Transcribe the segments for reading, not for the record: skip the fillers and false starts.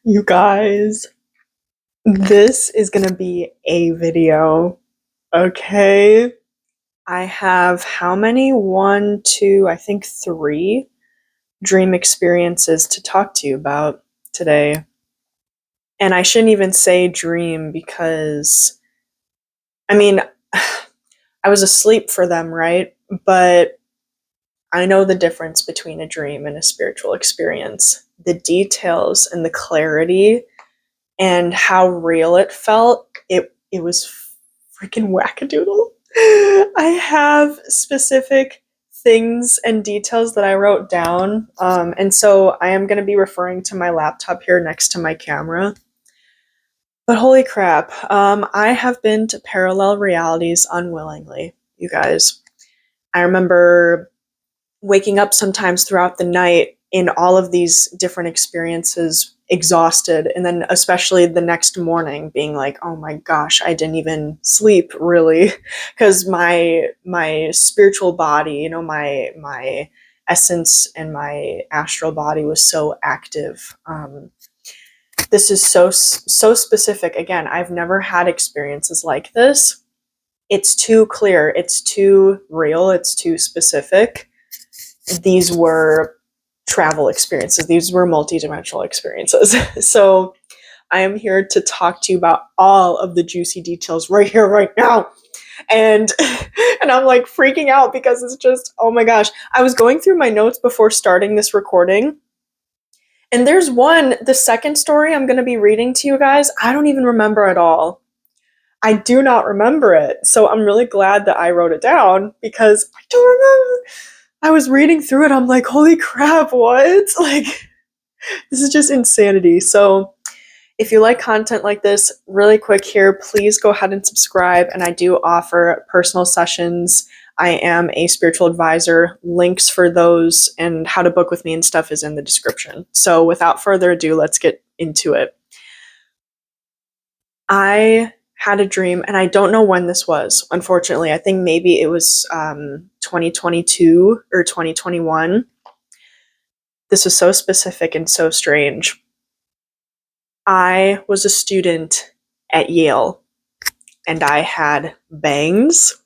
You guys, this is gonna be a video, okay? I have how many? One, two, I think three dream experiences to talk to you about today. And I shouldn't even say dream because, I mean, I was asleep for them, right? But I know the difference between a dream and a spiritual experience. The details and the clarity and how real it felt, it was freaking wackadoodle. I have specific things and details that I wrote down, and so I am going to be referring to my laptop here next to my camera. But holy crap, I have been to parallel realities unwillingly, you guys. I remember waking up sometimes throughout the night in all of these different experiences exhausted, and then especially the next morning being like, oh my gosh, I didn't even sleep really, because my spiritual body, my essence and my astral body was so active. This is so specific. Again, I've never had experiences like this. It's too clear, it's too real, it's too specific. These were travel experiences. These were multidimensional experiences. So I am here to talk to you about all of the juicy details right here, right now. And and I'm like freaking out because it's just, oh my gosh. I was going through my notes before starting this recording. And there's one, the second story I'm going to be reading to you guys, I don't even remember at all. I do not remember it. So I'm really glad that I wrote it down because I don't remember. I was reading through it. I'm like, holy crap, what? Like, this is just insanity. So if you like content like this, really quick here, please go ahead and subscribe. And I do offer personal sessions. I am a spiritual advisor. Links for those and how to book with me and stuff is in the description. So without further ado, let's get into it. I had a dream, and I don't know when this was, unfortunately. I think maybe it was 2022 or 2021. This was so specific and so strange. I was a student at Yale, and I had bangs,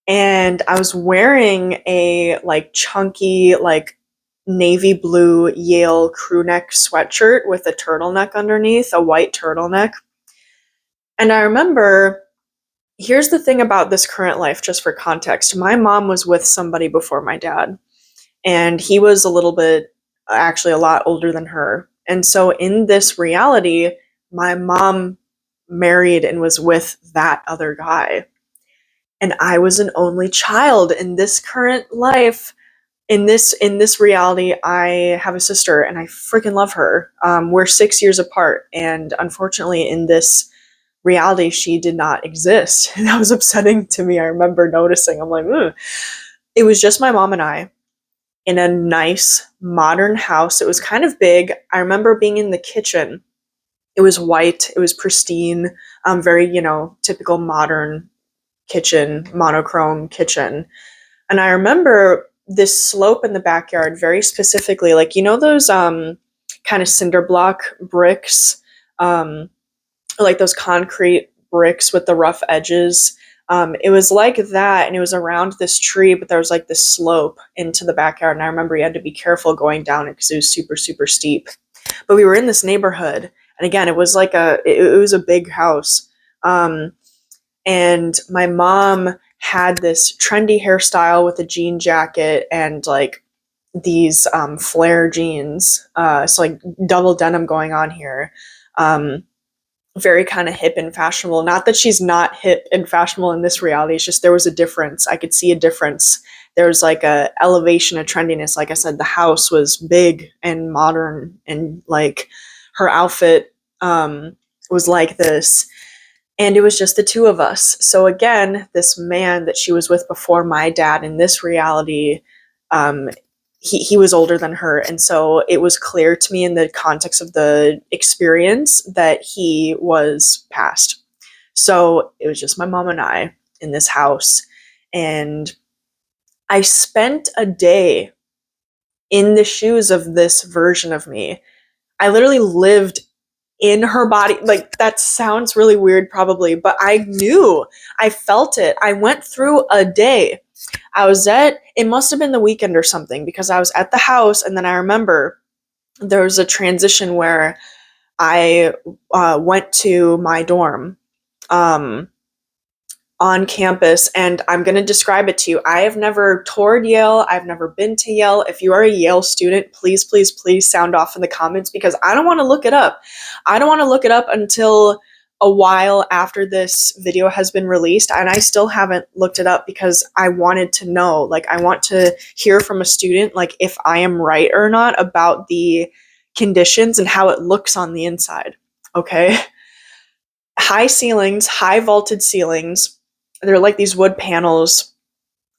and I was wearing a like chunky like navy blue Yale crew neck sweatshirt with a turtleneck underneath, a white turtleneck. And I remember, here's the thing about this current life, just for context. My mom was with somebody before my dad, and he was a little bit, actually a lot older than her. And so in this reality, my mom married and was with that other guy. And I was an only child in this current life. In this reality, I have a sister, and I freaking love her. We're 6 years apart, and unfortunately, in this reality, she did not exist. And that was upsetting to me. I remember noticing, I'm like, ugh. It was just my mom and I in a nice modern house. It was kind of big. I remember being in the kitchen. It was white, it was pristine, very, typical modern kitchen, monochrome kitchen. And I remember this slope in the backyard very specifically, like, those kind of cinder block bricks, like those concrete bricks with the rough edges. It was like that, and it was around this tree, but there was like this slope into the backyard. And I remember you had to be careful going down it because it was super, super steep. But we were in this neighborhood, and again, it was like it was a big house. And my mom had this trendy hairstyle with a jean jacket and like these flare jeans. So like double denim going on here. Very kind of hip and fashionable. Not that she's not hip and fashionable in this reality. It's just there was a difference. I could see a difference. There was like a elevation of trendiness. Like I said, the house was big and modern, and like her outfit was like this. And it was just the two of us. So again, this man that she was with before my dad in this reality, he was older than her. And so it was clear to me in the context of the experience that he was passed. So it was just my mom and I in this house. And I spent a day in the shoes of this version of me. I literally lived in her body. Like, that sounds really weird probably, but I knew. I felt it. I went through a day. It must have been the weekend or something, because I was at the house, and then I remember there was a transition where I went to my dorm. On campus, and I'm going to describe it to you. I have never toured Yale. I've never been to Yale. If you are a Yale student, please, please, please sound off in the comments, because I don't want to look it up. I don't want to look it up until a while after this video has been released, and I still haven't looked it up because I wanted to know. Like, I want to hear from a student, like, if I am right or not about the conditions and how it looks on the inside. Okay? High ceilings, high vaulted ceilings. They're like these wood panels.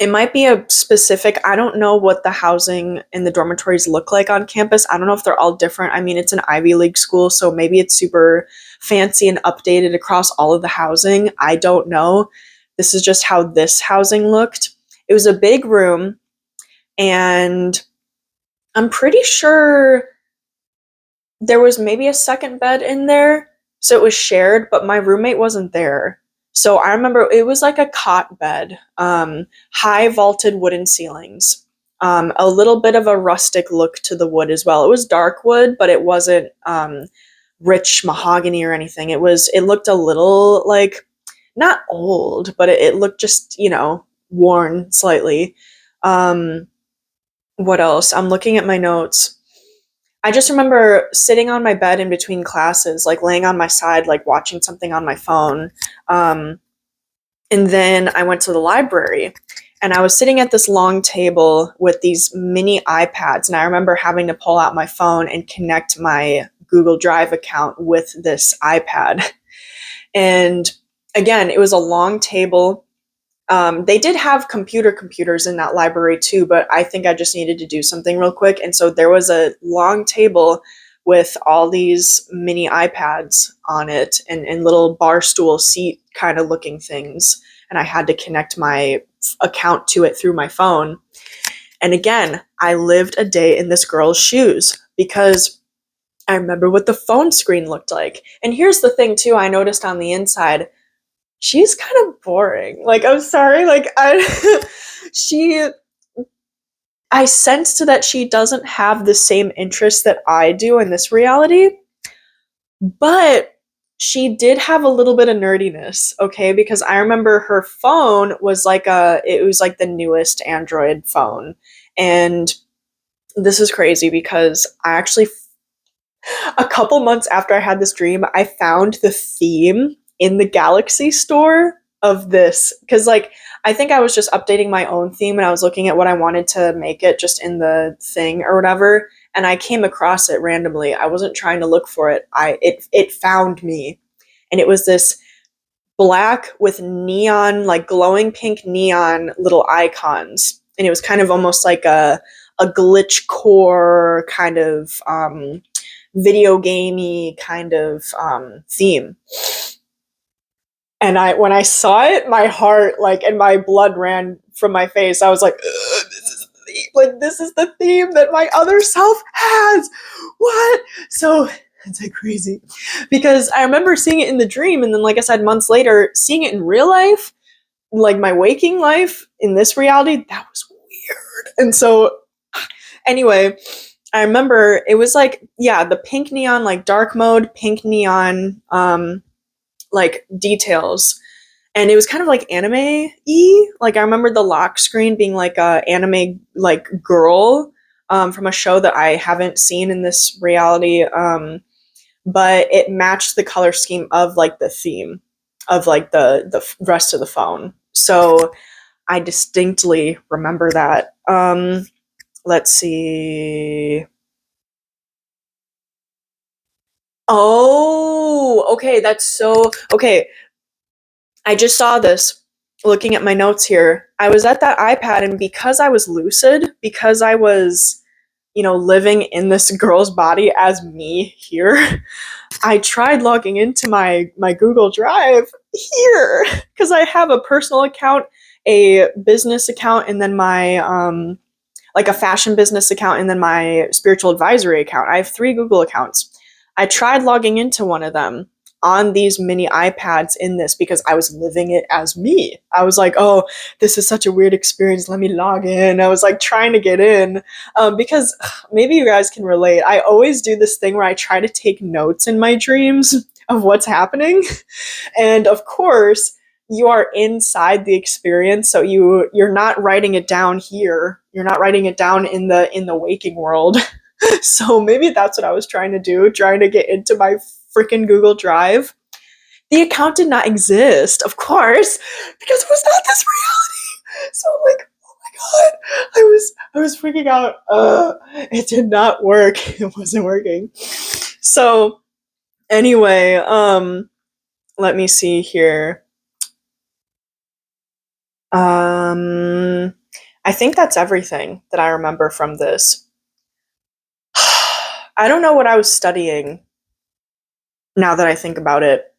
It might be a specific, I don't know what the housing in the dormitories look like on campus. I don't know if they're all different. I mean, it's an Ivy League school, so maybe it's super fancy and updated across all of the housing. I don't know. This is just how this housing looked. It was a big room, and I'm pretty sure there was maybe a second bed in there, so it was shared, but my roommate wasn't there. So I remember it was like a cot bed, high vaulted wooden ceilings, a little bit of a rustic look to the wood as well. It was dark wood, but it wasn't rich mahogany or anything. It looked a little like, not old, but it looked just, worn slightly. What else? I'm looking at my notes. I just remember sitting on my bed in between classes, like laying on my side, like watching something on my phone. And then I went to the library, and I was sitting at this long table with these mini iPads. And I remember having to pull out my phone and connect my Google Drive account with this iPad. And again, it was a long table. They did have computers in that library too, but I think I just needed to do something real quick. And so there was a long table with all these mini iPads on it, and little bar stool seat kind of looking things. And I had to connect my account to it through my phone. And again, I lived a day in this girl's shoes, because I remember what the phone screen looked like. And here's the thing too, I noticed on the inside, she's kind of boring. Like, I'm sorry, like, I sensed that she doesn't have the same interests that I do in this reality, but she did have a little bit of nerdiness, okay? Because I remember her phone was like the newest Android phone. And this is crazy, because a couple months after I had this dream, I found the theme in the Galaxy store of this, because like, I think I was just updating my own theme, and I was looking at what I wanted to make it just in the thing or whatever, and I came across it randomly. I wasn't trying to look for it. It found me, and it was this black with neon, like glowing pink neon little icons, and it was kind of almost like a glitch core kind of video gamey kind of theme. And when I saw it, my heart, like, and my blood ran from my face. I was like, this is the theme that my other self has. What? So it's like crazy, because I remember seeing it in the dream, and then, like I said, months later, seeing it in real life, like my waking life in this reality, that was weird. And so, anyway, I remember it was like, yeah, the pink neon, like dark mode, pink neon, like details. And it was kind of like anime-y. Like, I remember the lock screen being like a anime, like, girl from a show that I haven't seen in this reality. But it matched the color scheme of like the theme of like the rest of the phone. So I distinctly remember that. Let's see. Oh, okay, that's so okay. I just saw this looking at my notes here. I was at that iPad, and because I was lucid, because I was, living in this girl's body as me here, I tried logging into my Google Drive here, because I have a personal account, a business account, and then my like a fashion business account and then my spiritual advisory account. I have 3 Google accounts. I tried logging into one of them on these mini iPads in this because I was living it as me. I was like, oh, this is such a weird experience. Let me log in. I was like trying to get in because maybe you guys can relate. I always do this thing where I try to take notes in my dreams of what's happening. And of course, you are inside the experience, so you're not writing it down here. You're not writing it down in the waking world. So maybe that's what I was trying to do, trying to get into my freaking Google Drive. The account did not exist, of course, because it was not this reality. So I'm like, oh my god, I was freaking out. It did not work. It wasn't working. So anyway, let me see here. I think that's everything that I remember from this. I don't know what I was studying now that I think about it.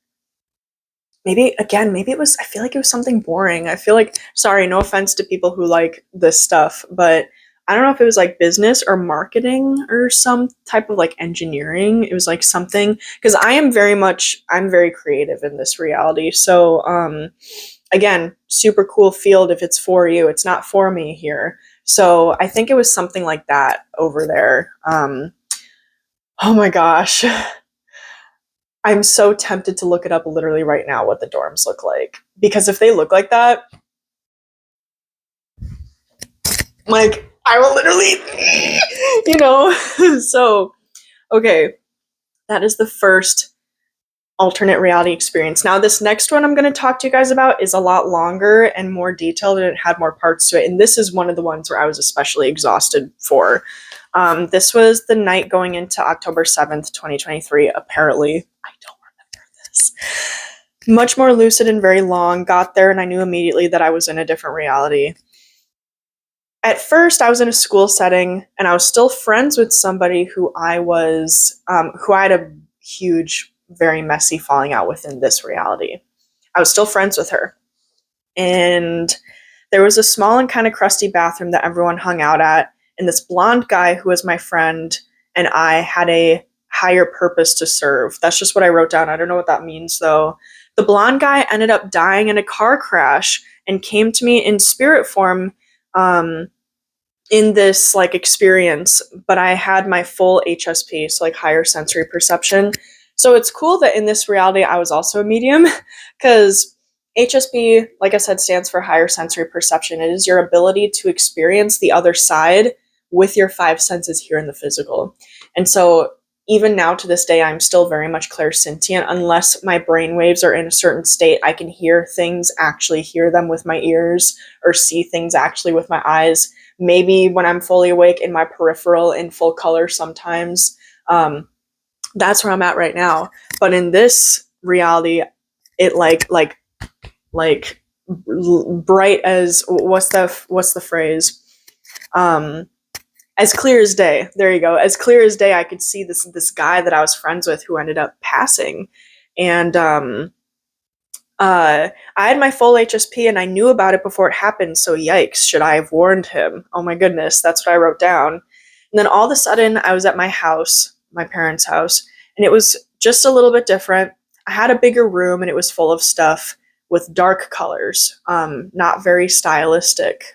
Maybe it was, I feel like it was something boring. I feel like, sorry, no offense to people who like this stuff, but I don't know if it was like business or marketing or some type of like engineering. It was like something, because I'm very creative in this reality. So, again, super cool field if it's for you. It's not for me here. So I think it was something like that over there. Oh my gosh. I'm so tempted to look it up literally right now what the dorms look like. Because if they look like that, like, I will literally, So, okay, that is the first alternate reality experience. Now, this next one I'm going to talk to you guys about is a lot longer and more detailed, and it had more parts to it. And this is one of the ones where I was especially exhausted for. This was the night going into October 7th, 2023. Apparently, I don't remember this. Much more lucid and very long. Got there, and I knew immediately that I was in a different reality. At first, I was in a school setting, and I was still friends with somebody who I had a huge, very messy falling out with in this reality. I was still friends with her. And there was a small and kind of crusty bathroom that everyone hung out at, and this blonde guy who was my friend and I had a higher purpose to serve. That's just what I wrote down. I don't know what that means, though. The blonde guy ended up dying in a car crash and came to me in spirit form, in this like experience, but I had my full HSP, so like higher sensory perception. So it's cool that in this reality I was also a medium, because HSP, like I said, stands for higher sensory perception. It is your ability to experience the other side with your 5 senses here in the physical. And so even now to this day, I'm still very much clairsentient. Unless my brain waves are in a certain state, I can hear things, actually hear them with my ears, or see things actually with my eyes. Maybe when I'm fully awake in my peripheral in full color sometimes. That's where I'm at right now. But in this reality, it like bright as, what's the phrase? As clear as day. There you go. As clear as day, I could see this guy that I was friends with who ended up passing. And I had my full HSP and I knew about it before it happened, so yikes, should I have warned him? Oh my goodness, that's what I wrote down. And then all of a sudden, I was at my house, my parents' house, and it was just a little bit different. I had a bigger room and it was full of stuff with dark colors, not very stylistic.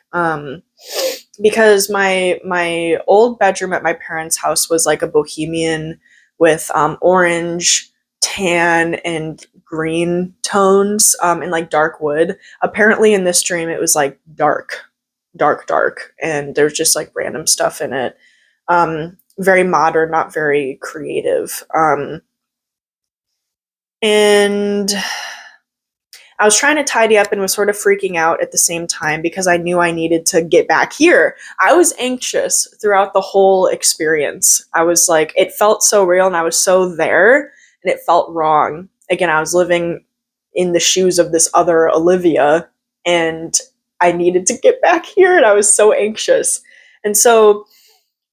Because my old bedroom at my parents' house was like a bohemian with orange, tan, and green tones, and like dark wood. Apparently in this dream it was like dark, and there's just like random stuff in it. Very modern, not very creative. And I was trying to tidy up and was sort of freaking out at the same time because I knew I needed to get back here. I was anxious throughout the whole experience. I was like, it felt so real and I was so there, and it felt wrong. Again, I was living in the shoes of this other Olivia, and I needed to get back here, and I was so anxious. And so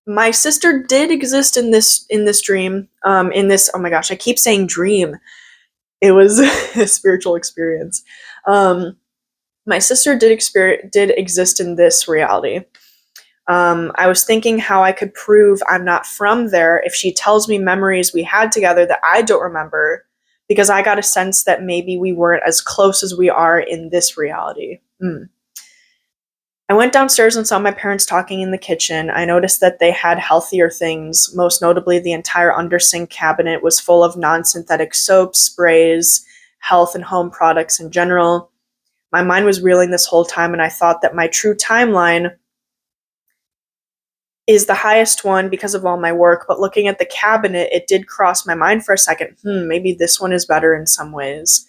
my sister did exist in this dream. Oh my gosh, I keep saying dream. It was a spiritual experience. My sister did exist in this reality. I was thinking how I could prove I'm not from there if she tells me memories we had together that I don't remember, because I got a sense that maybe we weren't as close as we are in this reality. I went downstairs and saw my parents talking in the kitchen. I noticed that they had healthier things. Most notably, the entire undersink cabinet was full of non-synthetic soaps, sprays, health and home products in general. My mind was reeling this whole time, and I thought that my true timeline is the highest one because of all my work, but looking at the cabinet, it did cross my mind for a second. Maybe this one is better in some ways.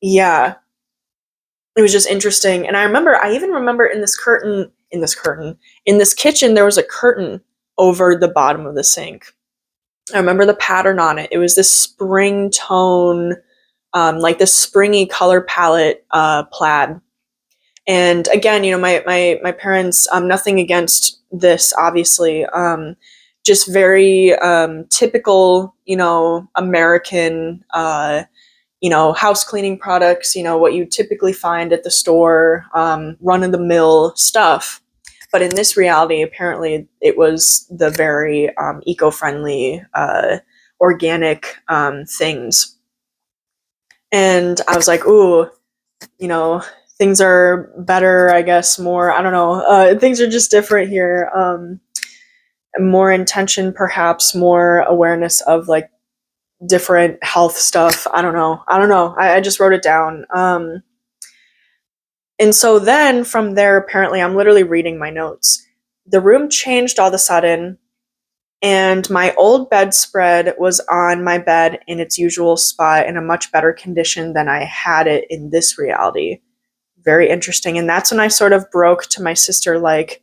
Yeah, it was just interesting. And I even remember in this kitchen, there was a curtain over the bottom of the sink. I remember the pattern on it. It was this spring tone, like this springy color palette, plaid. And again, my parents, nothing against this, obviously, just very typical, American, house cleaning products, what you typically find at the store, run of the mill stuff. But in this reality, apparently, it was the very eco friendly, organic things. And I was like, ooh, things are better, I guess, more, I don't know, things are just different here. More intention, perhaps, more awareness of like different health stuff. I don't know. I just wrote it down. And so then from there, apparently, I'm literally reading my notes. The room changed all of a sudden, and my old bedspread was on my bed in its usual spot in a much better condition than I had it in this reality. Very interesting. And that's when I sort of broke to my sister, like,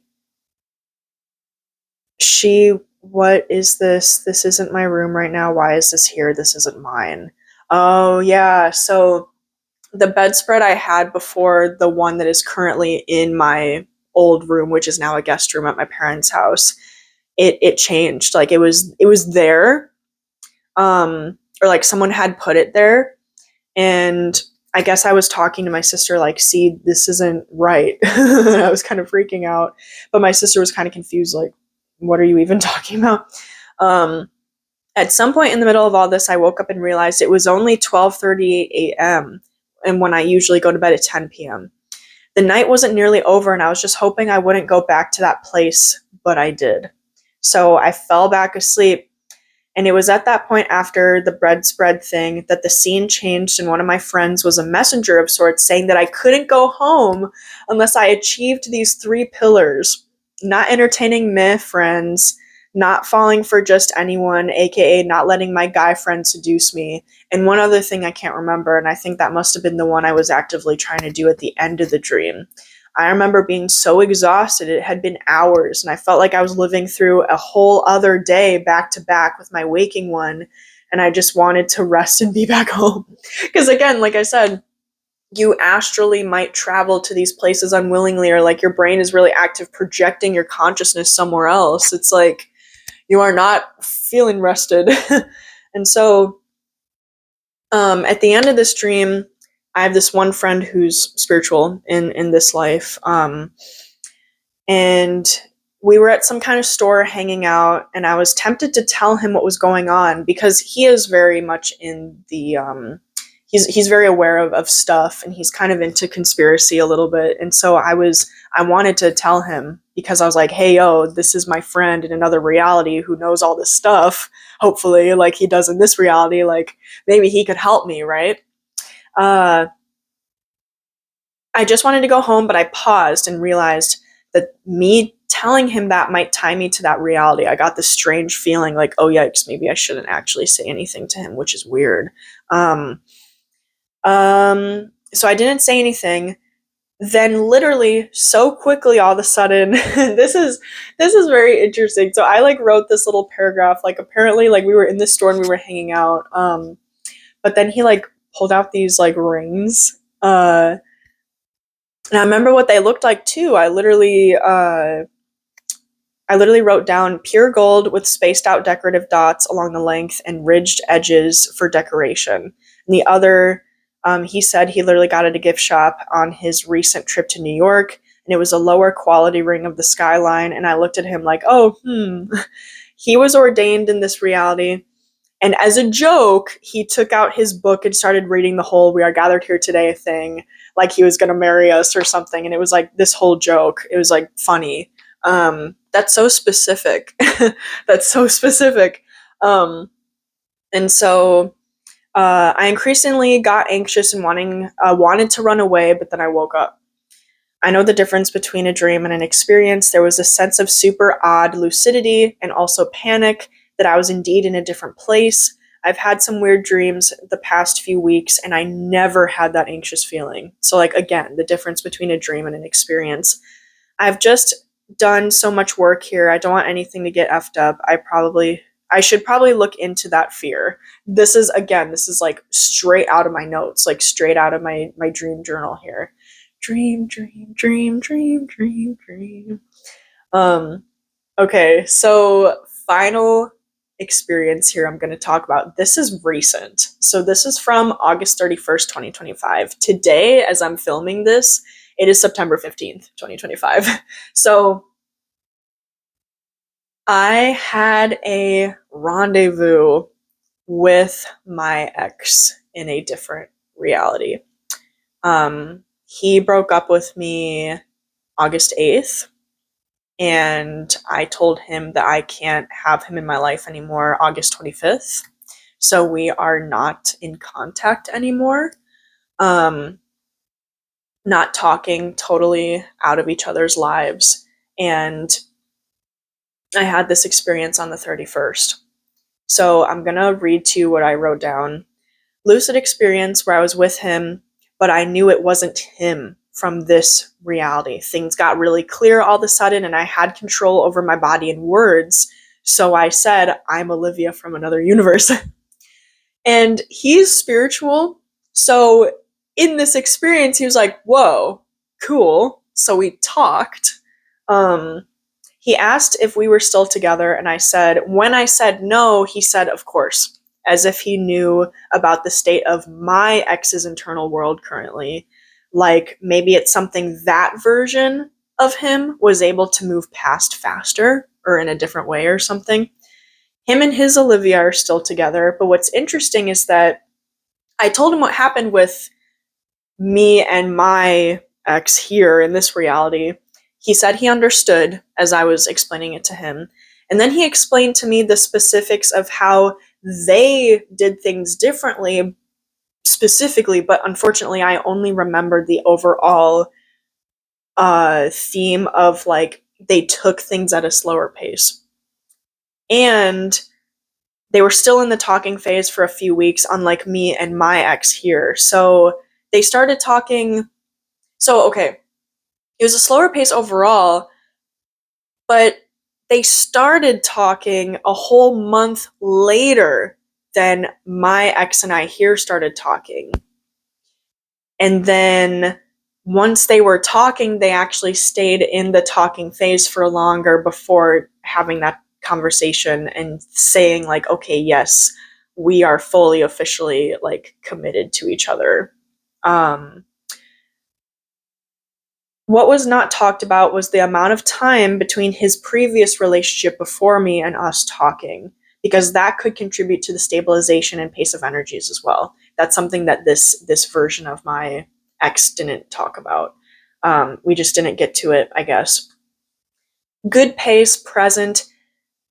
what is this? This isn't my room right now. Why is this here? This isn't mine. Oh, yeah. So the bedspread I had before, the one that is currently in my old room, which is now a guest room at my parents' house, it changed. Like it was there, or like someone had put it there, and I guess I was talking to my sister, like, see, this isn't right. I was kind of freaking out, but my sister was kind of confused, like, what are you even talking about? At some point in the middle of all this, I woke up and realized it was only 12:38 a.m. and when I usually go to bed at 10 p.m. The night wasn't nearly over, and I was just hoping I wouldn't go back to that place, but I did. So I fell back asleep, and it was at that point after the bedspread thing that the scene changed, and one of my friends was a messenger of sorts saying that I couldn't go home unless I achieved these 3 pillars. Not entertaining meh friends, not falling for just anyone, aka not letting my guy friend seduce me, and one other thing I can't remember, and I think that must have been the one I was actively trying to do at the end of the dream. I remember being so exhausted, it had been hours, and I felt like I was living through a whole other day back to back with my waking one, and I just wanted to rest and be back home. Because again, like I said, you astrally might travel to these places unwillingly, or like your brain is really active projecting your consciousness somewhere else. It's like you are not feeling rested. And so at the end of this dream, I have this one friend who's spiritual in this life, and we were at some kind of store hanging out, and I was tempted to tell him what was going on because he is very much in the he's very aware of stuff, and he's kind of into conspiracy a little bit. And so I wanted to tell him because I was like, hey, yo, this is my friend in another reality who knows all this stuff, hopefully, like he does in this reality, like maybe he could help me, right? I just wanted to go home, but I paused and realized that me telling him that might tie me to that reality. I got this strange feeling like, oh yikes, maybe I shouldn't actually say anything to him, which is weird. So I didn't say anything. Then literally so quickly all of a sudden, this is very interesting. So I like wrote this little paragraph, like apparently like we were in this store and we were hanging out. But then he like pulled out these like rings. And I remember what they looked like too. I literally wrote down pure gold with spaced out decorative dots along the length and ridged edges for decoration. And the other, he said he literally got at a gift shop on his recent trip to New York. and it was a lower quality ring of the skyline, and I looked at him like, oh, he was ordained in this reality. And as a joke, he took out his book and started reading the whole "We Are Gathered Here Today" thing, like he was going to marry us or something. And it was like this whole joke. It was like funny. That's so specific. That's so specific. And so I increasingly got anxious and wanted to run away, but then I woke up. I know the difference between a dream and an experience. There was a sense of super odd lucidity and also panic that I was indeed in a different place. I've had some weird dreams the past few weeks, and I never had that anxious feeling. So, like, again, the difference between a dream and an experience. I've just done so much work here. I don't want anything to get effed up. I should probably look into that fear. This is like straight out of my notes, like straight out of my dream journal here. Dream, dream, dream, dream, dream, dream. Okay, so final experience here I'm going to talk about. This is recent. So this is from August 31st, 2025. Today, as I'm filming this, it is September 15th, 2025. So I had a rendezvous with my ex in a different reality. He broke up with me August 8th, and I told him that I can't have him in my life anymore August 25th. So we are not in contact anymore. Not talking, totally out of each other's lives. And I had this experience on the 31st. So I'm going to read to you what I wrote down. Lucid experience where I was with him, but I knew it wasn't him from this reality. Things got really clear all of a sudden, and I had control over my body and words. So I said, I'm Olivia from another universe. And he's spiritual. So in this experience, he was like, whoa, cool. So we talked. He asked if we were still together, and I said, when I said no, he said, of course, as if he knew about the state of my ex's internal world currently. Like maybe it's something that version of him was able to move past faster or in a different way or something. Him and his Olivia are still together, but what's interesting is that I told him what happened with me and my ex here in this reality. He said he understood as I was explaining it to him. And then he explained to me the specifics of how they did things differently, specifically, but unfortunately, I only remembered the overall theme of like they took things at a slower pace. And they were still in the talking phase for a few weeks, unlike me and my ex here. So they started talking. So, okay, it was a slower pace overall, but they started talking a whole month later than my ex and I here started talking. And then once they were talking, they actually stayed in the talking phase for longer before having that conversation and saying like, okay, yes, we are fully officially like committed to each other. What was not talked about was the amount of time between his previous relationship before me and us talking, because that could contribute to the stabilization and pace of energies as well. That's something that this version of my ex didn't talk about. We just didn't get to it, I guess. Good pace, present.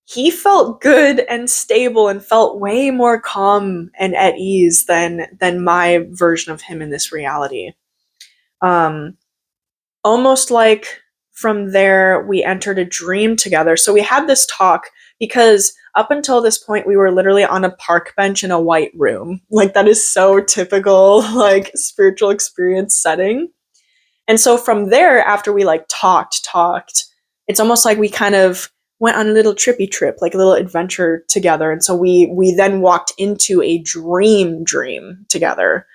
He felt good and stable and felt way more calm and at ease than my version of him in this reality. Almost like from there, we entered a dream together. So we had this talk because up until this point, we were literally on a park bench in a white room. Like that is so typical, like spiritual experience setting. And so from there, after we like talked, it's almost like we kind of went on a little trippy trip, like a little adventure together. And so we then walked into a dream together.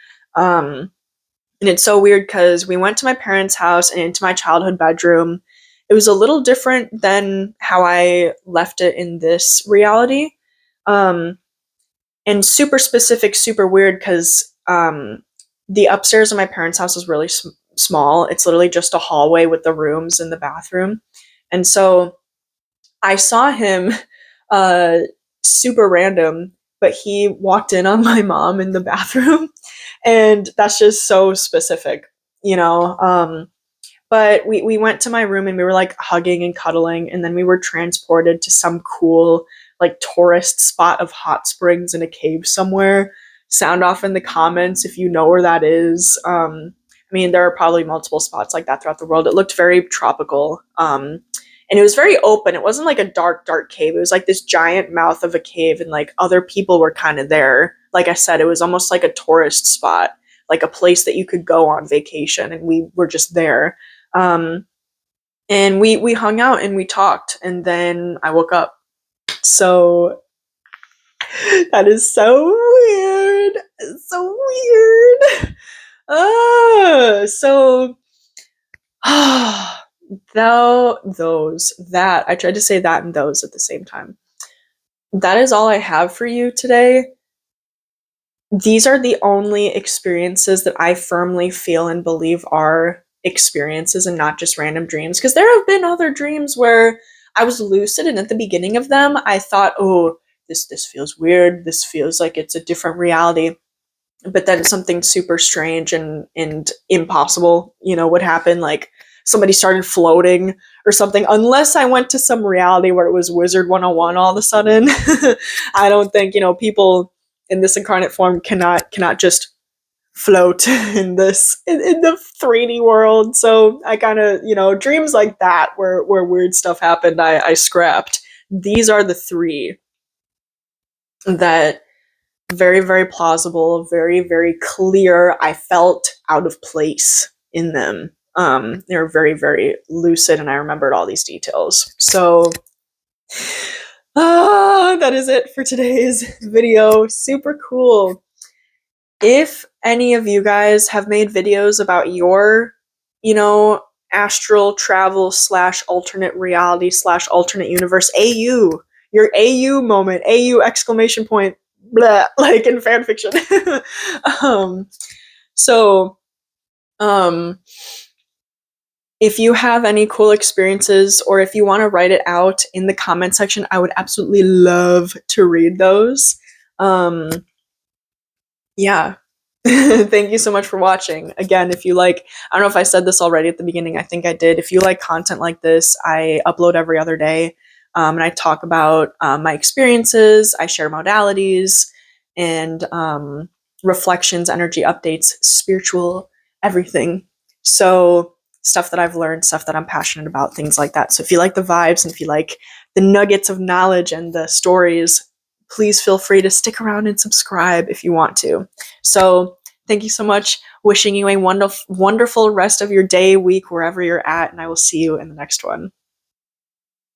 And it's so weird because we went to my parents' house and into my childhood bedroom. It was a little different than how I left it in this reality. And super specific, super weird because the upstairs of my parents' house was really small. It's literally just a hallway with the rooms and the bathroom. And so I saw him super random, but he walked in on my mom in the bathroom, and that's just so specific, but we went to my room and we were like hugging and cuddling, and then we were transported to some cool like tourist spot of hot springs in a cave somewhere. Sound off in the comments if you know where that is. I mean, there are probably multiple spots like that throughout the world. It looked very tropical. And it was very open. It wasn't like a dark cave. It was like this giant mouth of a cave, and like other people were kind of there. Like I said, it was almost like a tourist spot, like a place that you could go on vacation, and we were just there. And we hung out and we talked, and then I woke up. So that is so weird. It's so weird. So that I tried to say that and those at the same time. That is all I have for you today. These are the only experiences that I firmly feel and believe are experiences and not just random dreams. Because there have been other dreams where I was lucid, and at the beginning of them, I thought, oh, this feels weird. This feels like it's a different reality. But then something super strange and impossible, would happen. Like somebody started floating or something. Unless I went to some reality where it was Wizard 101 all of a sudden. I don't think, people in this incarnate form cannot just float in the 3D world. So I kind of, dreams like that where weird stuff happened, I scrapped. These are the three that very, very plausible, very, very clear. I felt out of place in them. They were very, very lucid, and I remembered all these details. So that is it for today's video. Super cool. If any of you guys have made videos about your, astral travel / alternate reality / alternate universe, AU, your AU moment, AU exclamation point, blah, like in fan fiction. So, if you have any cool experiences, or if you want to write it out in the comment section, I would absolutely love to read those. Yeah. Thank you so much for watching. Again, if you like, I don't know if I said this already at the beginning, I think I did. If you like content like this, I upload every other day, and I talk about my experiences, I share modalities, and reflections, energy updates, spiritual, everything. So stuff that I've learned, stuff that I'm passionate about, things like that. So if you like the vibes, and if you like the nuggets of knowledge and the stories, please feel free to stick around and subscribe if you want to. So thank you so much. Wishing you a wonderful rest of your day, week, wherever you're at, and I will see you in the next one.